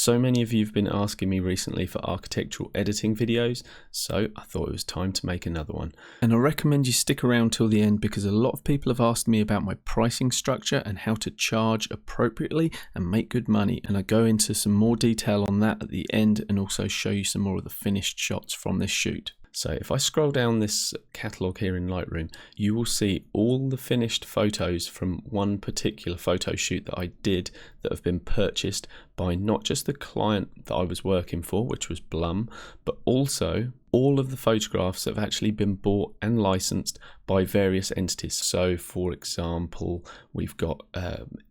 So many of you have been asking me recently for architectural editing videos, so I thought it was time to make another one. And I recommend you stick around till the end because a lot of people have asked me about my pricing structure and how to charge appropriately and make good money. And I go into some more detail on that at the end and also show you some more of the finished shots from this shoot. So if I scroll down this catalog here in Lightroom, you will see all the finished photos from one particular photo shoot that I did that have been purchased by not just the client that I was working for, which was Blum, but also all of the photographs that have actually been bought and licensed by various entities. So for example, we've got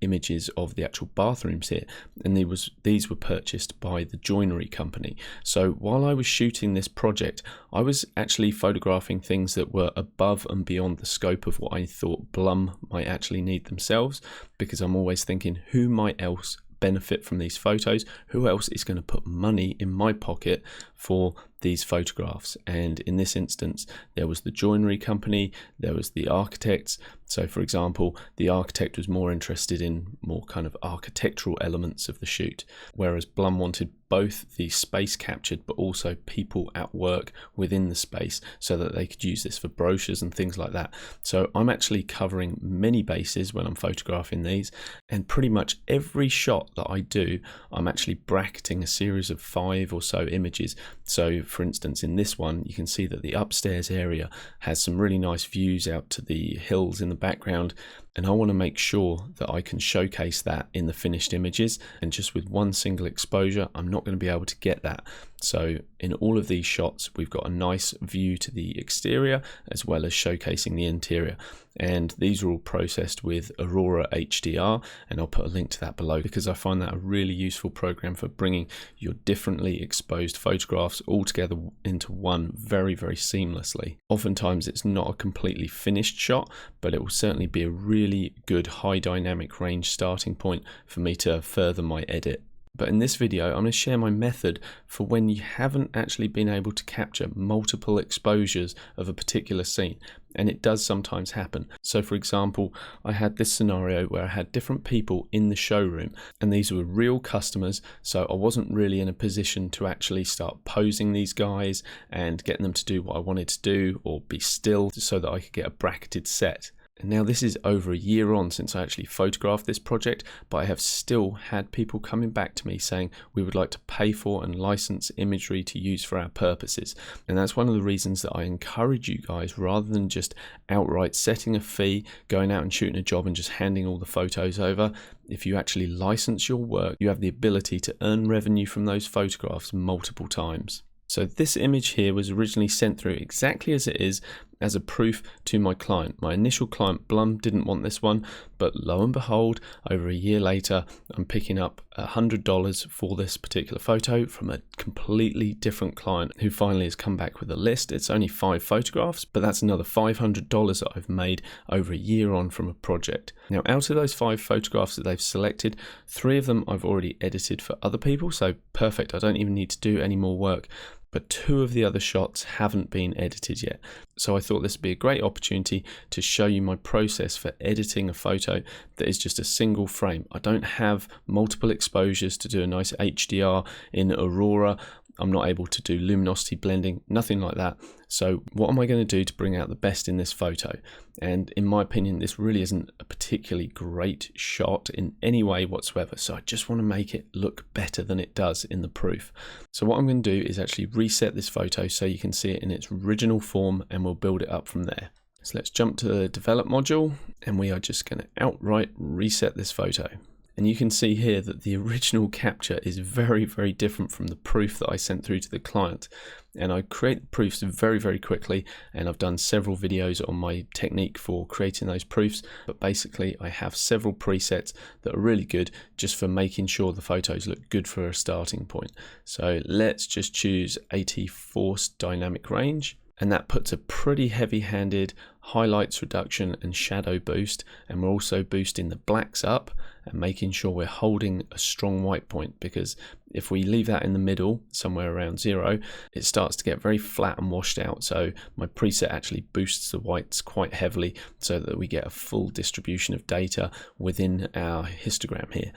images of the actual bathrooms here, and these were purchased by the joinery company. So while I was shooting this project, I was actually photographing things that were above and beyond the scope of what I thought Blum might actually need themselves, because I'm always thinking, who might else benefit from these photos? Who else is going to put money in my pocket for these photographs? And in this instance, there was the joinery company, there was the architects. So for example, the architect was more interested in more kind of architectural elements of the shoot, whereas Blum wanted both the space captured but also people at work within the space so that they could use this for brochures and things like that. So I'm actually covering many bases when I'm photographing these, and pretty much every shot that I do, I'm actually bracketing a series of 5 or so images. So for instance, in this one, you can see that the upstairs area has some really nice views out to the hills in the background, and I want to make sure that I can showcase that in the finished images, and just with one single exposure I'm not going to be able to get that. So in all of these shots we've got a nice view to the exterior as well as showcasing the interior, and these are all processed with Aurora HDR, and I'll put a link to that below because I find that a really useful program for bringing your differently exposed photographs all together into one very seamlessly. Oftentimes it's not a completely finished shot, but it will certainly be a really good high dynamic range starting point for me to further my edit. But in this video, I'm going to share my method for when you haven't actually been able to capture multiple exposures of a particular scene. And it does sometimes happen. So for example, I had this scenario where I had different people in the showroom, and these were real customers. So I wasn't really in a position to actually start posing these guys and getting them to do what I wanted to do or be still so that I could get a bracketed set. And now this is over a year on since I actually photographed this project, but I have still had people coming back to me saying we would like to pay for and license imagery to use for our purposes. And that's one of the reasons that I encourage you guys, rather than just outright setting a fee, going out and shooting a job and just handing all the photos over, if you actually license your work, you have the ability to earn revenue from those photographs multiple times. So this image here was originally sent through exactly as it is, as a proof to my client. My initial client, Blum, didn't want this one, but lo and behold, over a year later, I'm picking up $100 for this particular photo from a completely different client who finally has come back with a list. It's only 5 photographs, but that's another $500 that I've made over a year on from a project. Now, out of those 5 photographs that they've selected, 3 of them I've already edited for other people, so perfect, I don't even need to do any more work. But 2 of the other shots haven't been edited yet. So I thought this would be a great opportunity to show you my process for editing a photo that is just a single frame. I don't have multiple exposures to do a nice HDR in Aurora. I'm not able to do luminosity blending, nothing like that. So what am I going to do to bring out the best in this photo? And in my opinion, this really isn't a particularly great shot in any way whatsoever. So I just want to make it look better than it does in the proof. So what I'm going to do is actually reset this photo so you can see it in its original form, and we'll build it up from there. So let's jump to the develop module, and we are just going to outright reset this photo. And you can see here that the original capture is very different from the proof that I sent through to the client. And I create the proofs very quickly, and I've done several videos on my technique for creating those proofs. But basically I have several presets that are really good just for making sure the photos look good for a starting point. So let's just choose 80 force dynamic range. And that puts a pretty heavy-handed highlights reduction and shadow boost, and we're also boosting the blacks up and making sure we're holding a strong white point, because if we leave that in the middle somewhere around 0, it starts to get very flat and washed out. So my preset actually boosts the whites quite heavily so that we get a full distribution of data within our histogram here.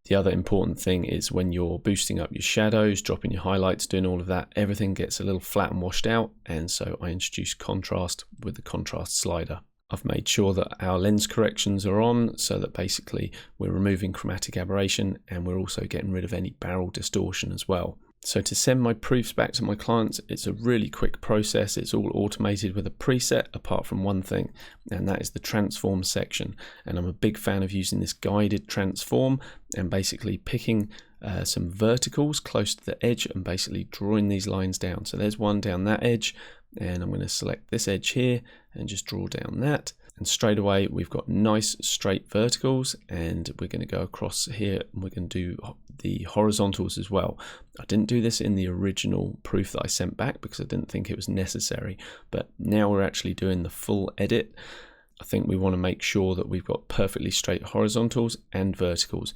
The other important thing is when you're boosting up your shadows, dropping your highlights, doing all of that, everything gets a little flat and washed out, and so I introduce contrast with the contrast slider. I've made sure that our lens corrections are on so that basically we're removing chromatic aberration and we're also getting rid of any barrel distortion as well. So to send my proofs back to my clients, it's a really quick process. It's all automated with a preset apart from one thing, and that is the transform section. And I'm a big fan of using this guided transform and basically picking some verticals close to the edge and basically drawing these lines down. So there's one down that edge, and I'm going to select this edge here and just draw down that. And straight away we've got nice straight verticals, and we're going to go across here and we're going to do the horizontals as well. I didn't do this in the original proof that I sent back because I didn't think it was necessary, but now we're actually doing the full edit. I think we want to make sure that we've got perfectly straight horizontals and verticals.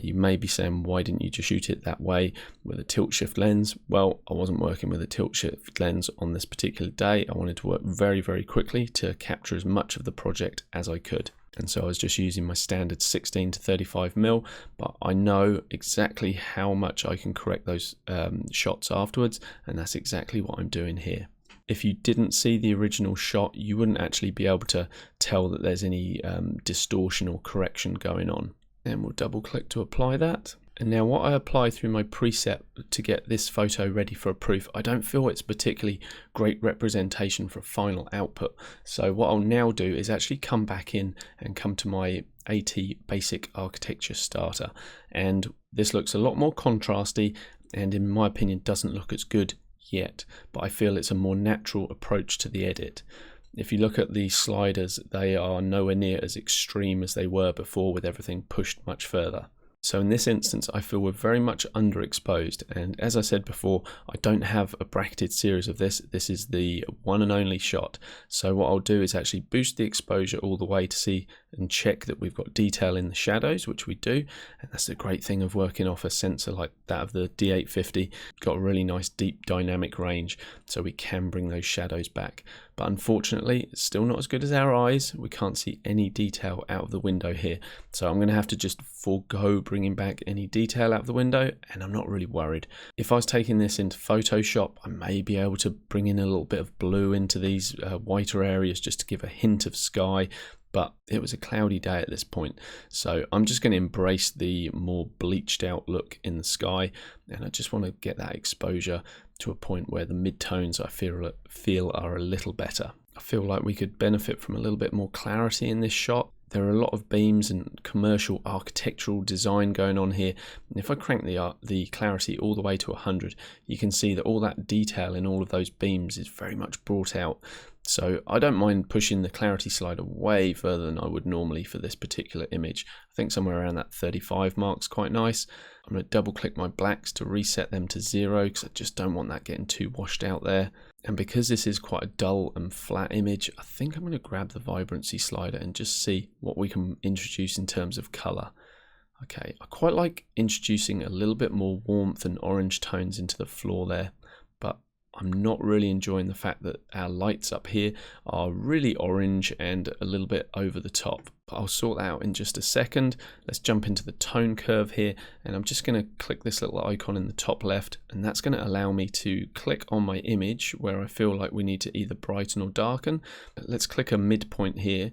You may be saying, why didn't you just shoot it that way with a tilt shift lens? Well, I wasn't working with a tilt shift lens on this particular day. I wanted to work very, very quickly to capture as much of the project as I could. And so I was just using my standard 16 to 35mm, but I know exactly how much I can correct those shots afterwards, and that's exactly what I'm doing here. If you didn't see the original shot, you wouldn't actually be able to tell that there's any distortion or correction going on. Then we'll double click to apply that. And now what I apply through my preset to get this photo ready for a proof, I don't feel it's particularly great representation for a final output. So what I'll now do is actually come back in and come to my AT Basic Architecture Starter. And this looks a lot more contrasty and in my opinion doesn't look as good yet, but I feel it's a more natural approach to the edit. If you look at the sliders, they are nowhere near as extreme as they were before with everything pushed much further. So in this instance, I feel we're very much underexposed, and as I said before, I don't have a bracketed series of this. This is the one and only shot. So what I'll do is actually boost the exposure all the way to see and check that we've got detail in the shadows, which we do, and that's the great thing of working off a sensor like that of the D850. Got a really nice deep dynamic range, so we can bring those shadows back. But unfortunately, it's still not as good as our eyes. We can't see any detail out of the window here. So I'm going to have to just forego bringing back any detail out of the window, and I'm not really worried. If I was taking this into Photoshop, I may be able to bring in a little bit of blue into these whiter areas just to give a hint of sky. But it was a cloudy day at this point, so I'm just going to embrace the more bleached out look in the sky, and I just want to get that exposure to a point where the mid-tones I feel are a little better. I feel like we could benefit from a little bit more clarity in this shot. There are a lot of beams and commercial architectural design going on here, and if I crank the clarity all the way to 100, you can see that all that detail in all of those beams is very much brought out. So I don't mind pushing the clarity slider way further than I would normally for this particular image. I think somewhere around that 35 mark's quite nice. I'm going to double click my blacks to reset them to 0 because I just don't want that getting too washed out there. And because this is quite a dull and flat image, I think I'm going to grab the vibrancy slider and just see what we can introduce in terms of color. Okay, I quite like introducing a little bit more warmth and orange tones into the floor there, but I'm not really enjoying the fact that our lights up here are really orange and a little bit over the top. But I'll sort that out in just a second. Let's jump into the tone curve here, and I'm just going to click this little icon in the top left, and that's going to allow me to click on my image where I feel like we need to either brighten or darken. Let's click a midpoint here,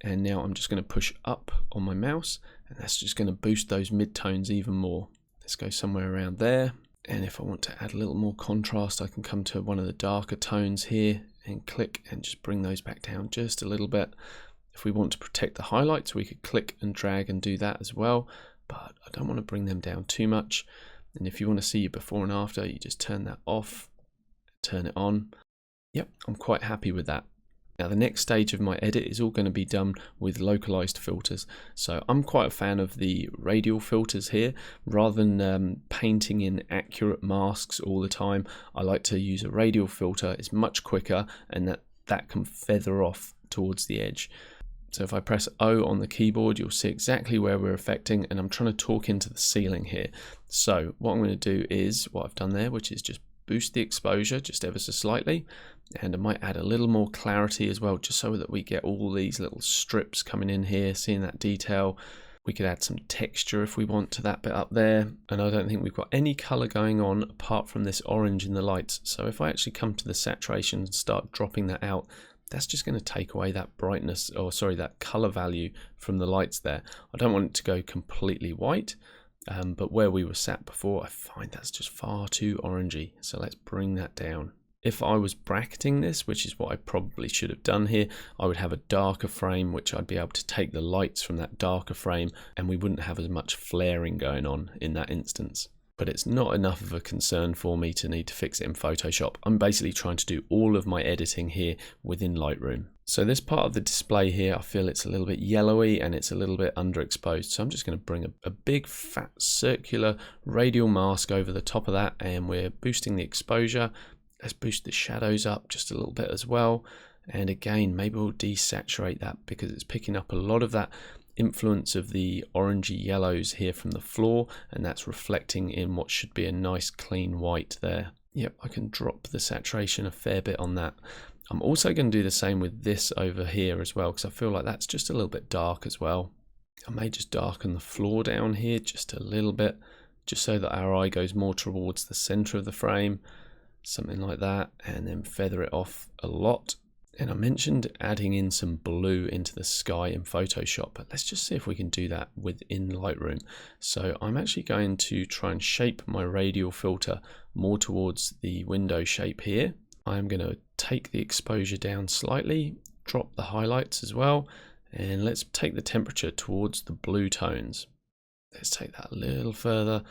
and now I'm just going to push up on my mouse, and that's just going to boost those midtones even more. Let's go somewhere around there. And if I want to add a little more contrast, I can come to one of the darker tones here and click and just bring those back down just a little bit. If we want to protect the highlights, we could click and drag and do that as well, but I don't want to bring them down too much. And if you want to see your before and after, you just turn that off, turn it on. Yep, I'm quite happy with that. Now the next stage of my edit is all going to be done with localized filters. So I'm quite a fan of the radial filters here. Rather than painting in accurate masks all the time, I like to use a radial filter. It's much quicker, and that can feather off towards the edge. So if I press O on the keyboard, you'll see exactly where we're affecting, and I'm trying to talk into the ceiling here. So what I'm going to do is what I've done there, which is just boost the exposure just ever so slightly, and I might add a little more clarity as well, just so that we get all these little strips coming in here, seeing that detail. We could add some texture if we want to that bit up there. And I don't think we've got any color going on apart from this orange in the lights. So if I actually come to the saturation and start dropping that out, that's just going to take away that brightness, or sorry, that color value from the lights there. I don't want it to go completely white, but where we were sat before, I find that's just far too orangey. So let's bring that down. If I was bracketing this, which is what I probably should have done here, I would have a darker frame, which I'd be able to take the lights from that darker frame and we wouldn't have as much flaring going on in that instance. But it's not enough of a concern for me to need to fix it in Photoshop. I'm basically trying to do all of my editing here within Lightroom. So this part of the display here, I feel it's a little bit yellowy and it's a little bit underexposed. So I'm just going to bring a big fat circular radial mask over the top of that, and we're boosting the exposure. Let's boost the shadows up just a little bit as well. And again, maybe we'll desaturate that because it's picking up a lot of that influence of the orangey yellows here from the floor, and that's reflecting in what should be a nice clean white there. Yep, I can drop the saturation a fair bit on that. I'm also going to do the same with this over here as well, because I feel like that's just a little bit dark as well. I may just darken the floor down here just a little bit, just so that our eye goes more towards the center of the frame. Something like that, and then feather it off a lot. And I mentioned adding in some blue into the sky in Photoshop, but let's just see if we can do that within Lightroom. So I'm actually going to try and shape my radial filter more towards the window shape here. I'm going to take the exposure down slightly, drop the highlights as well, and let's take the temperature towards the blue tones. Let's take that a little further.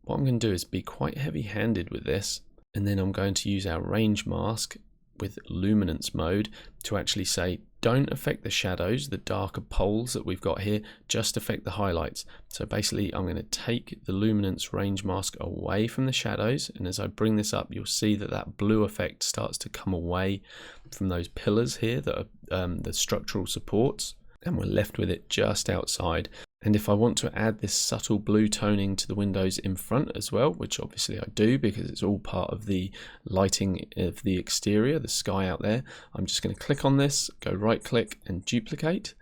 What I'm going to do is be quite heavy-handed with this. And then I'm going to use our range mask with luminance mode to actually say, don't affect the shadows, the darker poles that we've got here, just affect the highlights. So basically I'm going to take the luminance range mask away from the shadows. And as I bring this up, you'll see that that blue effect starts to come away from those pillars here that are the structural supports. And we're left with it just outside. And if I want to add this subtle blue toning to the windows in front as well, which obviously I do because it's all part of the lighting of the exterior, the sky out there, I'm just going to click on this, go right click and duplicate.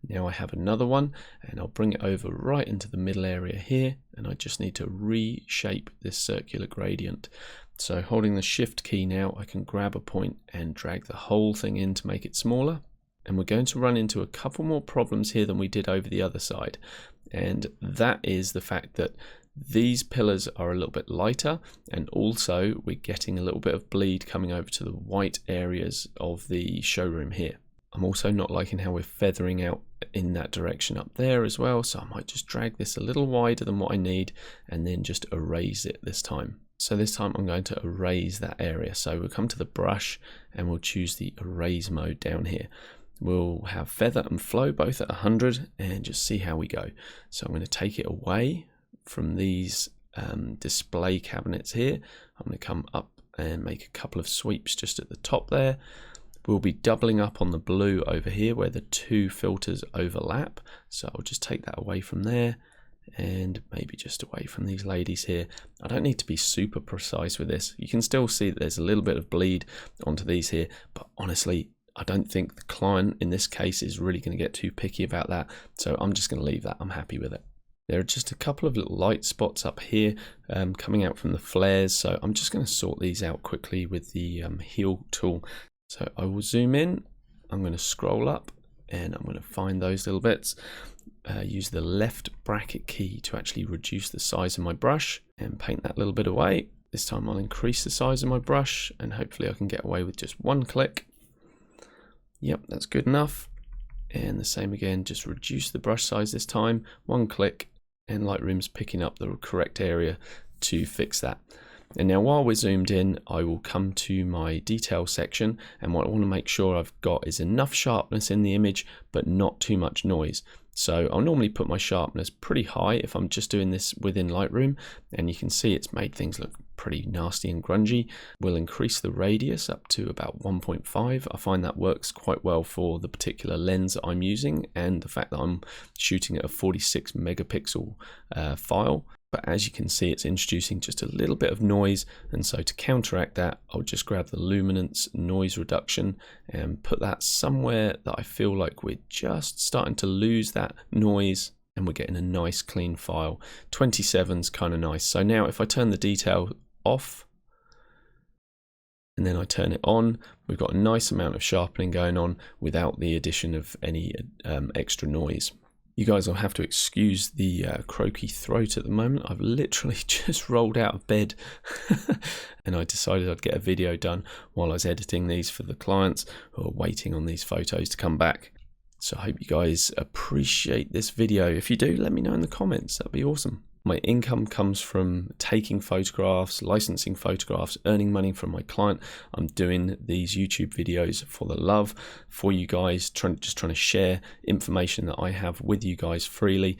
Now I have another one, and I'll bring it over right into the middle area here, and I just need to reshape this circular gradient. So holding the shift key now, I can grab a point and drag the whole thing in to make it smaller. And we're going to run into a couple more problems here than we did over the other side. And that is the fact that these pillars are a little bit lighter, and also we're getting a little bit of bleed coming over to the white areas of the showroom here. I'm also not liking how we're feathering out in that direction up there as well. So I might just drag this a little wider than what I need and then just erase it this time. So this time I'm going to erase that area. So we'll come to the brush and we'll choose the erase mode down here. We'll have feather and flow both at 100 and just see how we go. So I'm going to take it away from these display cabinets here. I'm going to come up and make a couple of sweeps just at the top there. We'll be doubling up on the blue over here where the two filters overlap. So I'll just take that away from there and maybe just away from these ladies here. I don't need to be super precise with this. You can still see that there's a little bit of bleed onto these here, but honestly, I don't think the client in this case is really going to get too picky about that. So I'm just going to leave that. I'm happy with it. There are just a couple of little light spots up here coming out from the flares. So I'm just going to sort these out quickly with the heal tool. So I will zoom in. I'm going to scroll up and I'm going to find those little bits. Use the left bracket key to actually reduce the size of my brush and paint that little bit away. This time I'll increase the size of my brush and hopefully I can get away with just one click. Yep, that's good enough. And the same again, just reduce the brush size this time, one click, and Lightroom's picking up the correct area to fix that. And now while we're zoomed in, I will come to my detail section, and what I want to make sure I've got is enough sharpness in the image, but not too much noise. So I'll normally put my sharpness pretty high if I'm just doing this within Lightroom, and you can see it's made things look pretty nasty and grungy. We'll increase the radius up to about 1.5. I find that works quite well for the particular lens that I'm using and the fact that I'm shooting at a 46 megapixel file. But as you can see, it's introducing just a little bit of noise, and so to counteract that, I'll just grab the luminance noise reduction and put that somewhere that I feel like we're just starting to lose that noise. and we're getting a nice clean file. 27's kind of nice. So now if I turn the detail off and then I turn it on, we've got a nice amount of sharpening going on without the addition of any extra noise. You guys will have to excuse the croaky throat at the moment. I've literally just rolled out of bed and I decided I'd get a video done while I was editing these for the clients who are waiting on these photos to come back. So I hope you guys appreciate this video. If you do, let me know in the comments. That'd be awesome. My income comes from taking photographs, licensing photographs, earning money from my client. I'm doing these YouTube videos for the love, for you guys, just trying to share information that I have with you guys freely.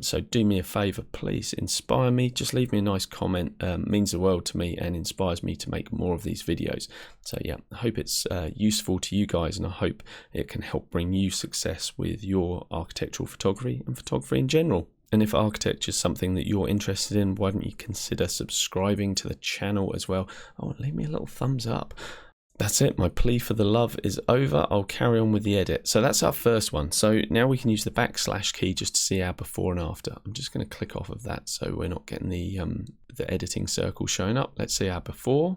So do me a favor, please inspire me. Just leave me a nice comment. Means the world to me and inspires me to make more of these videos. So yeah, I hope it's useful to you guys, and I hope it can help bring you success with your architectural photography and photography in general. And if architecture is something that you're interested in, why don't you consider subscribing to the channel as well? Oh, and leave me a little thumbs up. That's it. My plea for the love is over. I'll carry on with the edit. So that's our first one. So now we can use the / key just to see our before and after. I'm just going to click off of that so we're not getting the editing circle showing up. Let's see our before.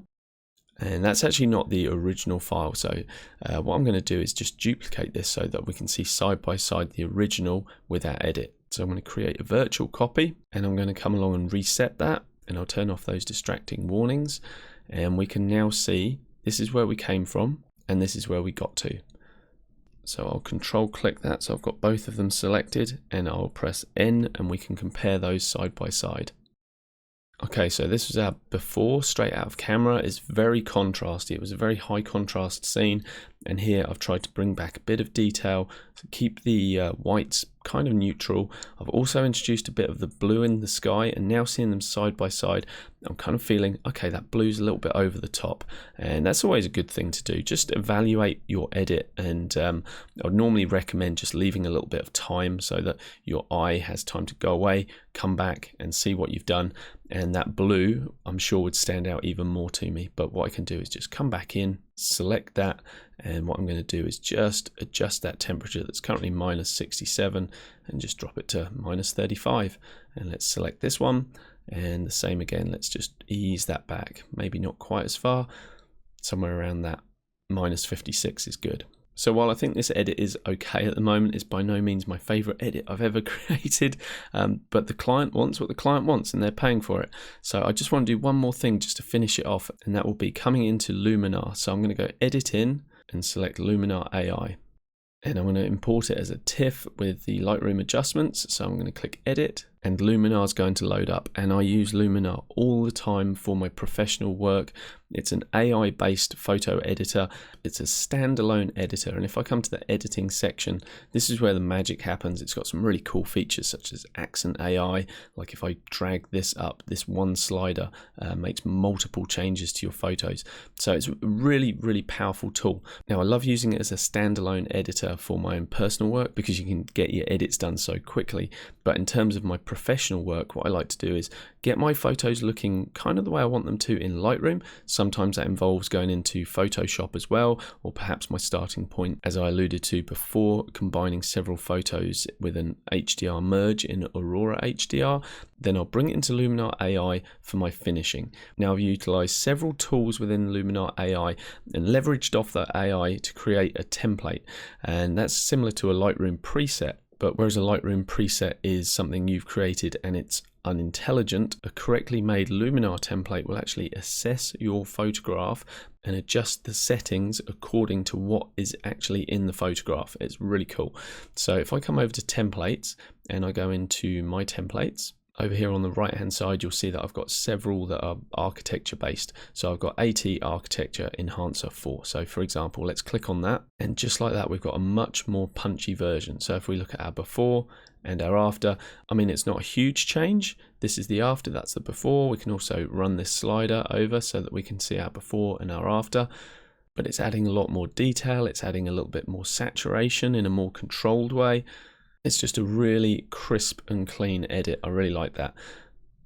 And that's actually not the original file. So what I'm going to do is just duplicate this so that we can see side by side the original with our edit. So I'm going to create a virtual copy and I'm going to come along and reset that, and I'll turn off those distracting warnings, and we can now see this is where we came from and this is where we got to. So I'll control click that so I've got both of them selected, and I'll press N and we can compare those side by side. Okay, so this was our before straight out of camera. It's very contrasty. It was a very high contrast scene, and here I've tried to bring back a bit of detail to keep the whites kind of neutral. I've also introduced a bit of the blue in the sky, and now seeing them side by side, I'm kind of feeling, okay, that blue's a little bit over the top, and that's always a good thing to do. Just evaluate your edit, and I would normally recommend just leaving a little bit of time so that your eye has time to go away, come back and see what you've done, and that blue I'm sure would stand out even more to me. But what I can do is just come back in, select that, and what I'm going to do is just adjust that temperature that's currently -67 and just drop it to -35. And let's select this one, and the same again, let's just ease that back, maybe not quite as far, somewhere around that -56 is good. So while I think this edit is okay at the moment, it's by no means my favorite edit I've ever created, but the client wants what the client wants and they're paying for it. So I just want to do one more thing just to finish it off, and that will be coming into Luminar. So I'm going to go edit in and select Luminar Ai. And I'm going to import it as a TIFF with the Lightroom adjustments. So I'm going to click edit, and Luminar is going to load up. And I use Luminar all the time for my professional work. It's an AI based photo editor. It's a standalone editor. And if I come to the editing section, this is where the magic happens. It's got some really cool features such as accent AI. Like if I drag this up, this one slider makes multiple changes to your photos. So it's a really, really powerful tool. Now I love using it as a standalone editor for my own personal work because you can get your edits done so quickly. But in terms of my professional work, what I like to do is get my photos looking kind of the way I want them to in Lightroom. Sometimes that involves going into Photoshop as well, or perhaps my starting point, as I alluded to before, combining several photos with an HDR merge in Aurora HDR. Then I'll bring it into Luminar Ai for my finishing. Now I've utilized several tools within Luminar Ai and leveraged off that AI to create a template, and that's similar to a Lightroom preset. But whereas a Lightroom preset is something you've created and it's unintelligent, a correctly made Luminar template will actually assess your photograph and adjust the settings according to what is actually in the photograph. It's really cool. So if I come over to templates and I go into my templates, over here on the right hand side you'll see that I've got several that are architecture based. So I've got AT Architecture Enhancer 4. So for example, let's click on that, and just like that we've got a much more punchy version. So if we look at our before and our after, I mean it's not a huge change. This is the after, that's the before. We can also run this slider over so that we can see our before and our after. But it's adding a lot more detail, it's adding a little bit more saturation in a more controlled way. It's just a really crisp and clean edit. I really like that.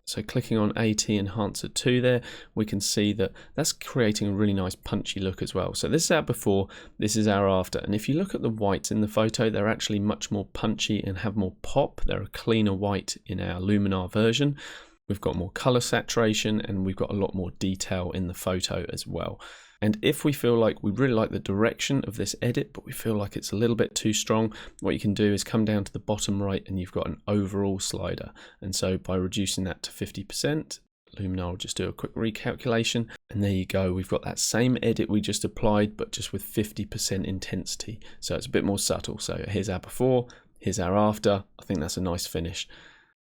So clicking on AT Enhancer 2 there, we can see that that's creating a really nice punchy look as well. So this is our before, this is our after. And if you look at the whites in the photo, they're actually much more punchy and have more pop. They're a cleaner white in our Luminar version. We've got more color saturation and we've got a lot more detail in the photo as well. And if we feel like we really like the direction of this edit, but we feel like it's a little bit too strong, what you can do is come down to the bottom right and you've got an overall slider. And so by reducing that to 50%, Luminar will just do a quick recalculation. And there you go. We've got that same edit we just applied, but just with 50% intensity. So it's a bit more subtle. So here's our before, here's our after. I think that's a nice finish.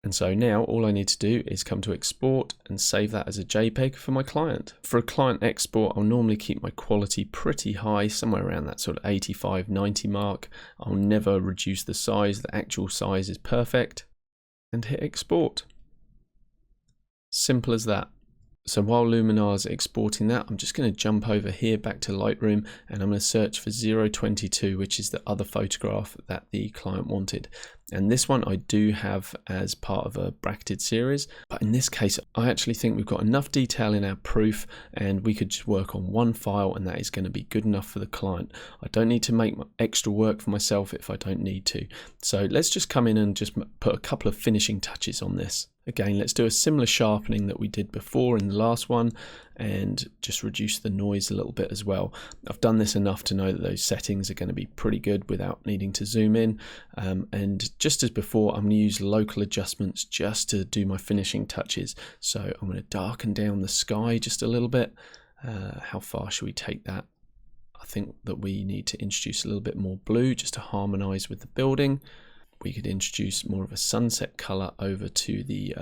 And so now all I need to do is come to export and save that as a JPEG for my client. For a client export, I'll normally keep my quality pretty high, somewhere around that sort of 85, 90 mark. I'll never reduce the size. The actual size is perfect. And hit export. Simple as that. So while Luminar's exporting that, I'm just going to jump over here back to Lightroom and I'm going to search for 022, which is the other photograph that the client wanted. And this one I do have as part of a bracketed series, but in this case, I actually think we've got enough detail in our proof and we could just work on one file and that is going to be good enough for the client. I don't need to make extra work for myself if I don't need to. So let's just come in and just put a couple of finishing touches on this. Again, let's do a similar sharpening that we did before in the last one and just reduce the noise a little bit as well. I've done this enough to know that those settings are going to be pretty good without needing to zoom in. And just as before, I'm going to use local adjustments just to do my finishing touches. So I'm going to darken down the sky just a little bit. How far should we take that? I think that we need to introduce a little bit more blue just to harmonize with the building. We could introduce more of a sunset color over to the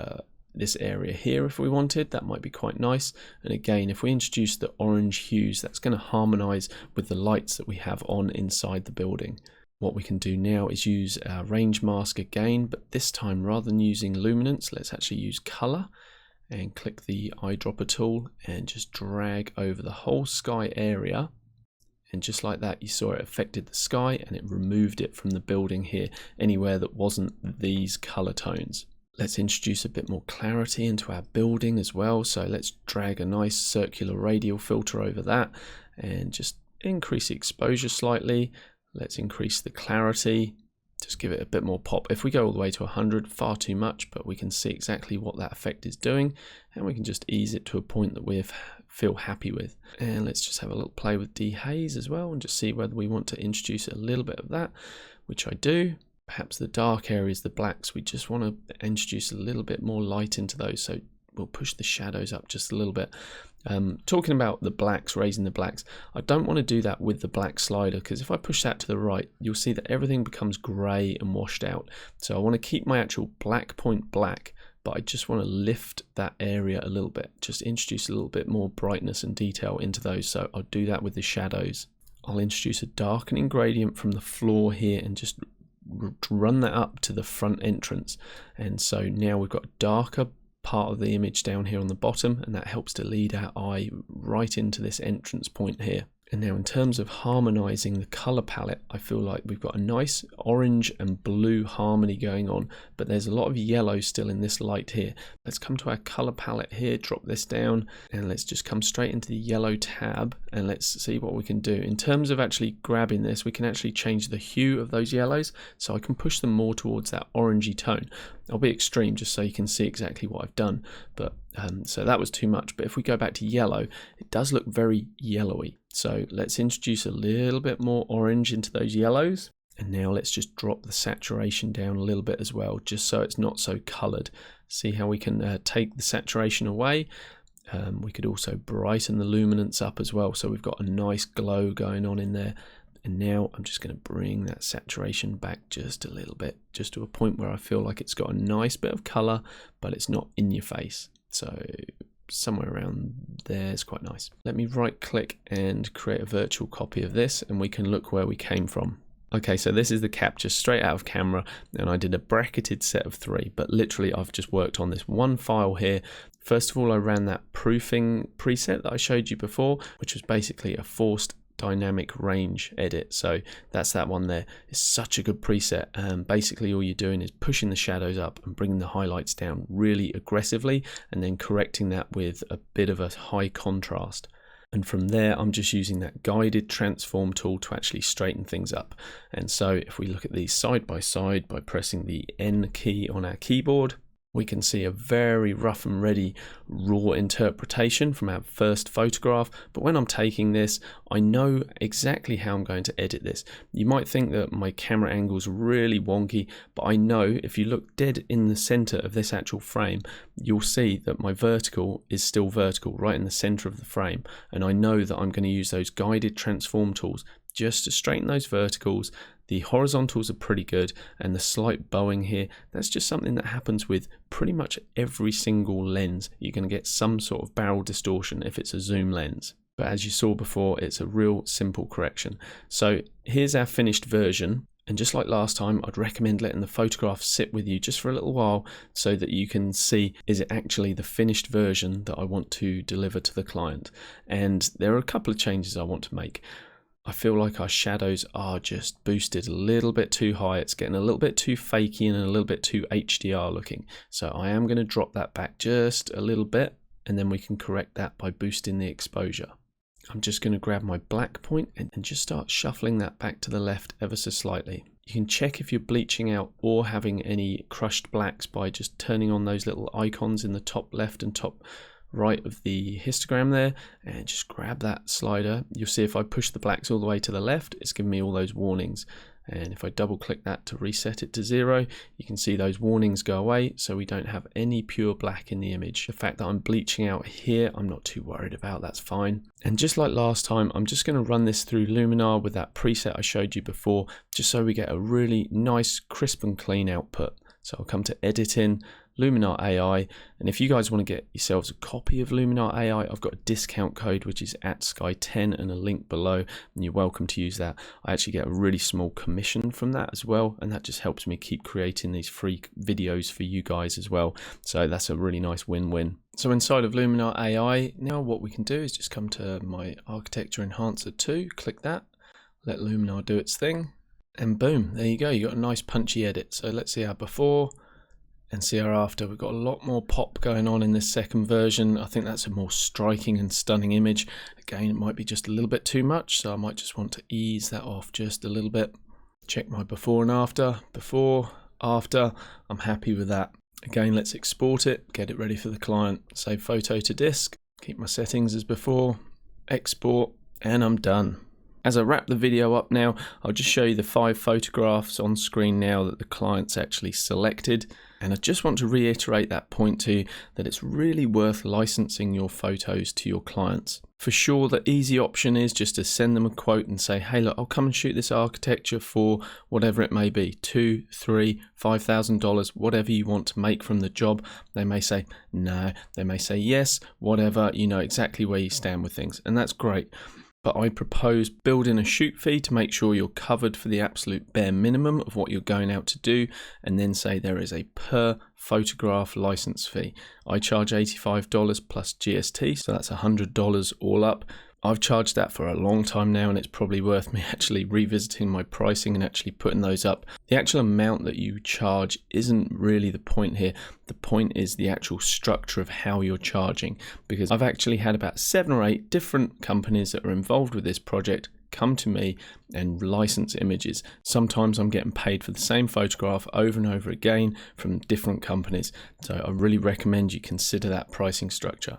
this area here if we wanted. That might be quite nice. And again, if we introduce the orange hues, that's going to harmonize with the lights that we have on inside the building. What we can do now is use our range mask again, but this time rather than using luminance, let's actually use color and click the eyedropper tool and just drag over the whole sky area. And just like that, you saw it affected the sky and it removed it from the building here, anywhere that wasn't these color tones. Let's introduce a bit more clarity into our building as well. So let's drag a nice circular radial filter over that and just increase the exposure slightly. Let's increase the clarity, just give it a bit more pop. If we go all the way to 100, far too much, but we can see exactly what that effect is doing and we can just ease it to a point that we feel happy with. And let's just have a little play with dehaze as well and just see whether we want to introduce a little bit of that, which I do. Perhaps the dark areas, the blacks, we just want to introduce a little bit more light into those. So we'll push the shadows up just a little bit. Talking about the blacks, raising the blacks, I don't want to do that with the black slider because if I push that to the right, you'll see that everything becomes grey and washed out. So I want to keep my actual black point black, but I just want to lift that area a little bit, just introduce a little bit more brightness and detail into those. So I'll do that with the shadows. I'll introduce a darkening gradient from the floor here and just run that up to the front entrance. And so now we've got a darker part of the image down here on the bottom, and that helps to lead our eye right into this entrance point here. And now in terms of harmonizing the color palette, I feel like we've got a nice orange and blue harmony going on, but there's a lot of yellow still in this light here. Let's come to our color palette here, drop this down, and let's just come straight into the yellow tab, and let's see what we can do. In terms of actually grabbing this, we can actually change the hue of those yellows, so I can push them more towards that orangey tone. I'll be extreme just so you can see exactly what I've done, but so that was too much. But if we go back to yellow, it does look very yellowy. So let's introduce a little bit more orange into those yellows. And now let's just drop the saturation down a little bit as well, just so it's not so colored. See how we can take the saturation away. We could also brighten the luminance up as well. So we've got a nice glow going on in there. And now I'm just going to bring that saturation back just a little bit, just to a point where I feel like it's got a nice bit of color, but it's not in your face. So somewhere around there is quite nice. Let me right click and create a virtual copy of this and we can look where we came from. Okay, so this is the capture straight out of camera and I did a bracketed set of 3, but literally I've just worked on this one file here. First of all, I ran that proofing preset that I showed you before, which was basically a forced dynamic range edit. So that's that one there. It's such a good preset. Basically all you're doing is pushing the shadows up and bringing the highlights down really aggressively, and then correcting that with a bit of a high contrast. And from there, I'm just using that guided transform tool to actually straighten things up. And so if we look at these side by side by pressing the N key on our keyboard, we can see a very rough and ready raw interpretation from our first photograph. But when I'm taking this, I know exactly how I'm going to edit this. You might think that my camera angle's really wonky, but I know if you look dead in the center of this actual frame, you'll see that my vertical is still vertical right in the center of the frame. And I know that I'm going to use those guided transform tools just to straighten those verticals. The horizontals are pretty good, and the slight bowing here, that's just something that happens with pretty much every single lens. You're going to get some sort of barrel distortion if it's a zoom lens. But as you saw before, it's a real simple correction. So here's our finished version. And just like last time, I'd recommend letting the photograph sit with you just for a little while so that you can see, is it actually the finished version that I want to deliver to the client? And there are a couple of changes I want to make. I feel like our shadows are just boosted a little bit too high. It's getting a little bit too fakey and a little bit too HDR looking. So I am going to drop that back just a little bit, and then we can correct that by boosting the exposure. I'm just going to grab my black point and just start shuffling that back to the left ever so slightly. You can check if you're bleaching out or having any crushed blacks by just turning on those little icons in the top left and top right of the histogram there, and just grab that slider. You'll see if I push the blacks all the way to the left, it's giving me all those warnings. And if I double click that to reset it to 0, you can see those warnings go away, so we don't have any pure black in the image. The fact that I'm bleaching out here, I'm not too worried about, that's fine. And just like last time, I'm just going to run this through Luminar with that preset I showed you before, just so we get a really nice, crisp and clean output. So I'll come to Editing, Luminar Ai, and if you guys want to get yourselves a copy of Luminar Ai, I've got a discount code which is @Sky10 and a link below, and you're welcome to use that. I actually get a really small commission from that as well, and that just helps me keep creating these free videos for you guys as well. So that's a really nice win-win. So inside of Luminar Ai, now what we can do is just come to my Architecture Enhancer 2, click that, let Luminar do its thing, and boom, there you go, you got a nice punchy edit. So let's see our before and see our after. We've got a lot more pop going on in this second version. I think that's a more striking and stunning image. Again, it might be just a little bit too much, so I might just want to ease that off just a little bit. Check my before and after. Before, after, I'm happy with that. Again, let's export it, get it ready for the client. Save photo to disk, keep my settings as before, export, and I'm done. As I wrap the video up now, I'll just show you the 5 photographs on screen now that the client's actually selected. And I just want to reiterate that point to you, that it's really worth licensing your photos to your clients. For sure, the easy option is just to send them a quote and say, hey, look, I'll come and shoot this architecture for whatever it may be, $2,000, $3,000, $5,000, whatever you want to make from the job. They may say no, they may say yes, whatever, you know exactly where you stand with things, and that's great. But I propose building a shoot fee to make sure you're covered for the absolute bare minimum of what you're going out to do, and then say there is a per photograph license fee. I charge $85 plus GST, so that's $100 all up. I've charged that for a long time now, and it's probably worth me actually revisiting my pricing and actually putting those up. The actual amount that you charge isn't really the point here. The point is the actual structure of how you're charging, because I've actually had about 7 or 8 different companies that are involved with this project come to me and license images. Sometimes I'm getting paid for the same photograph over and over again from different companies. So I really recommend you consider that pricing structure.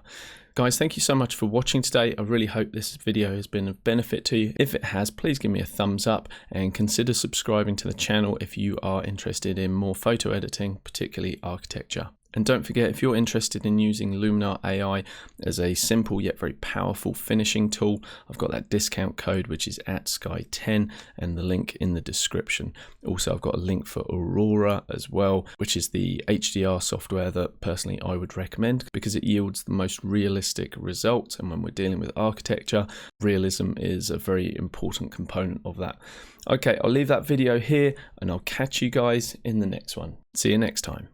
Guys, thank you so much for watching today. I really hope this video has been of benefit to you. If it has, please give me a thumbs up and consider subscribing to the channel if you are interested in more photo editing, particularly architecture. And don't forget, if you're interested in using Luminar Ai as a simple yet very powerful finishing tool, I've got that discount code which is @Sky10 and the link in the description. Also, I've got a link for Aurora as well, which is the HDR software that personally I would recommend because it yields the most realistic results. And when we're dealing with architecture, realism is a very important component of that. Okay, I'll leave that video here and I'll catch you guys in the next one. See you next time.